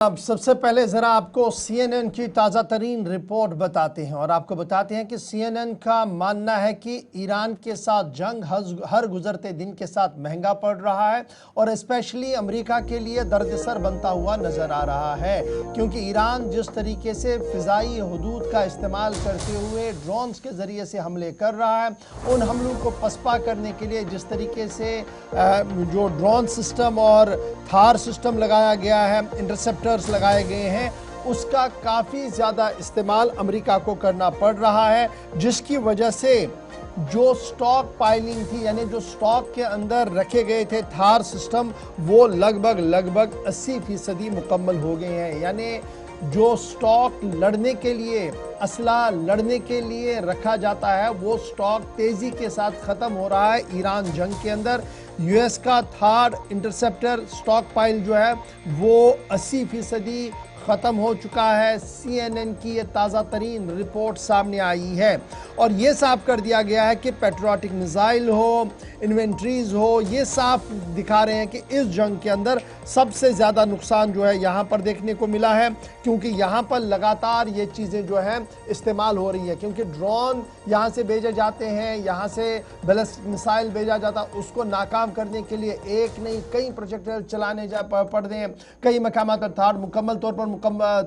अब सबसे पहले ज़रा आपको CNN की ताज़ा तरीन रिपोर्ट बताते हैं और आपको बताते हैं कि CNN का मानना है कि ईरान के साथ जंग हर गुजरते दिन के साथ महंगा पड़ रहा है और स्पेशली अमेरिका के लिए दर्दसर बनता हुआ नज़र आ रहा है, क्योंकि ईरान जिस तरीके से फ़िज़ाई हदूद का इस्तेमाल करते हुए ड्रोन्स के ज़रिए से हमले कर रहा है, उन हमलों को पसपा करने के लिए जिस तरीके से जो ड्रोन सिस्टम और थार सिस्टम लगाया गया है, इंटरसेप्टर्स लगाए गए हैं, उसका काफ़ी ज़्यादा इस्तेमाल अमेरिका को करना पड़ रहा है, जिसकी वजह से जो स्टॉक पाइलिंग थी, यानी जो स्टॉक के अंदर रखे गए थे थार सिस्टम, वो लगभग 80% मुकम्मल हो गए हैं। यानी जो स्टॉक लड़ने के लिए, असला लड़ने के लिए रखा जाता है, वो स्टॉक तेज़ी के साथ ख़त्म हो रहा है ईरान जंग के अंदर। यूएस का थार्ड इंटरसेप्टर स्टॉक पाइल जो है वो 80% ख़त्म हो चुका है। CNN की ये ताज़ा तरीन रिपोर्ट सामने आई है और ये साफ कर दिया गया है कि पेट्रियोटिक मिसाइल हो, इन्वेंट्रीज हो, ये साफ दिखा रहे हैं कि इस जंग के अंदर सबसे ज़्यादा नुकसान जो है यहाँ पर देखने को मिला है, क्योंकि यहाँ पर लगातार ये चीज़ें जो हैं इस्तेमाल हो रही है, क्योंकि ड्रोन यहाँ से भेजे जाते हैं, यहाँ से बैलिस्टिक मिसाइल भेजा जाता, उसको नाकाम करने के लिए एक नहीं कई प्रोजेक्टाइल चलाने पड़ते हैं। कई मकामात पर थार मुकम्मल तौर पर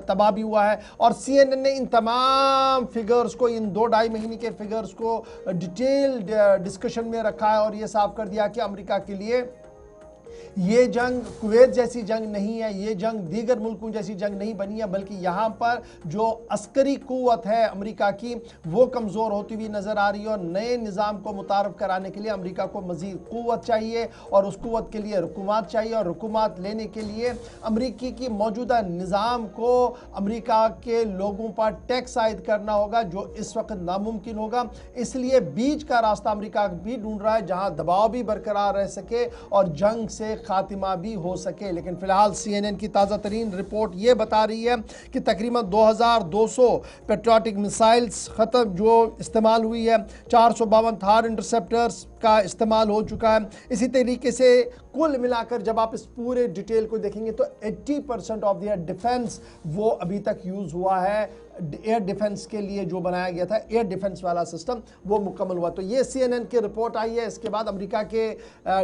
तबाह भी हुआ है और CNN ने इन तमाम फिगर्स को, इन 2-2.5 महीने के फिगर्स को डिटेल डिस्कशन में रखा है और ये साफ कर दिया कि अमेरिका के लिए ये जंग कुवैत जैसी जंग नहीं है, ये जंग दीगर मुल्कों जैसी जंग नहीं बनी है, बल्कि यहाँ पर जो अस्करी कुव्वत है अमेरिका की वो कमज़ोर होती हुई नज़र आ रही है और नए निज़ाम को मुतारफ़ कराने के लिए अमेरिका को मज़ीद कुव्वत चाहिए और उस कुव्वत के लिए रुकूमात चाहिए और रुकूमात लेने के लिए अमेरिकी की मौजूदा निज़ाम को अमेरिका के लोगों पर टैक्स आयद करना होगा, जो इस वक्त नामुमकिन होगा। इसलिए बीच का रास्ता अमेरिका भी ढूंढ रहा है जहाँ दबाव भी बरकरार रह सके और जंग से खातिमा भी हो सके। लेकिन फिलहाल CNN की ताज़ा तरीन रिपोर्ट ये बता रही है कि तकरीबन 2200 पेट्रियोटिक मिसाइल्स ख़त्म जो इस्तेमाल हुई है, 452 थार इंटरसेप्टर्स का इस्तेमाल हो चुका है। इसी तरीके से कुल मिलाकर जब आप इस पूरे डिटेल को देखेंगे तो 80% ऑफ द डिफेंस वो अभी तक यूज़ हुआ है। एयर डिफेंस के लिए जो बनाया गया था एयर डिफेंस वाला सिस्टम वो मुकम्मल हुआ। तो ये CNN की रिपोर्ट आई है। इसके बाद अमेरिका के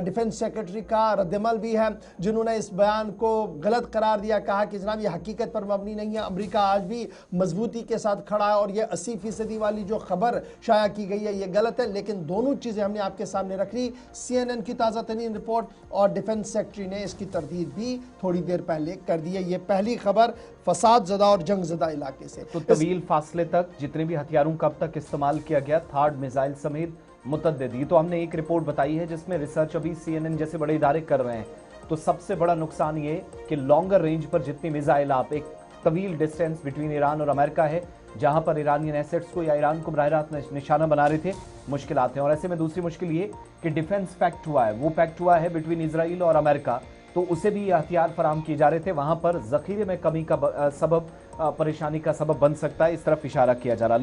डिफेंस सेक्रेटरी का रद्दमल भी है, जिन्होंने इस बयान को गलत करार दिया, कहा कि जनाब ये हकीकत पर मबनी नहीं है, अमेरिका आज भी मजबूती के साथ खड़ा है और ये 80% वाली जो खबर शाया की गई है ये गलत है। लेकिन दोनों चीज़ें हमने आपके सामने रख ली, CNN की ताज़ा तरीन रिपोर्ट और डिफेंस सेक्रेटरी ने इसकी तरदीद भी थोड़ी देर पहले कर दी है। ये पहली खबर फसाद ज़दा और जंग ज़दा इलाके से। तो तवील फासले तक जितने भी हथियारों का अब तक इस्तेमाल किया गया, थार्ड मिसाइल समेत मुतद्दिद, ये तो हमने एक रिपोर्ट बताई है जिसमें रिसर्च अभी CNN जैसे बड़े इदारे कर रहे हैं। तो सबसे बड़ा नुकसान ये कि लॉन्गर रेंज पर जितनी मिसाइल, आप एक तवील डिस्टेंस बिटवीन ईरान और अमेरिका है, जहां पर ईरानियन एसेट्स को या ईरान को बराह रास्त निशाना बना रहे थे, मुश्किल आते हैं। और ऐसे में दूसरी मुश्किल ये कि डिफेंस पैक्ट हुआ है, वो पैक्ट हुआ है बिटवीन इसराइल और अमेरिका, तो उसे भी हथियार फराहम किए जा रहे थे, वहां पर जखीरे में कमी का सबब, परेशानी का सबब बन सकता है, इस तरफ इशारा किया जा रहा है।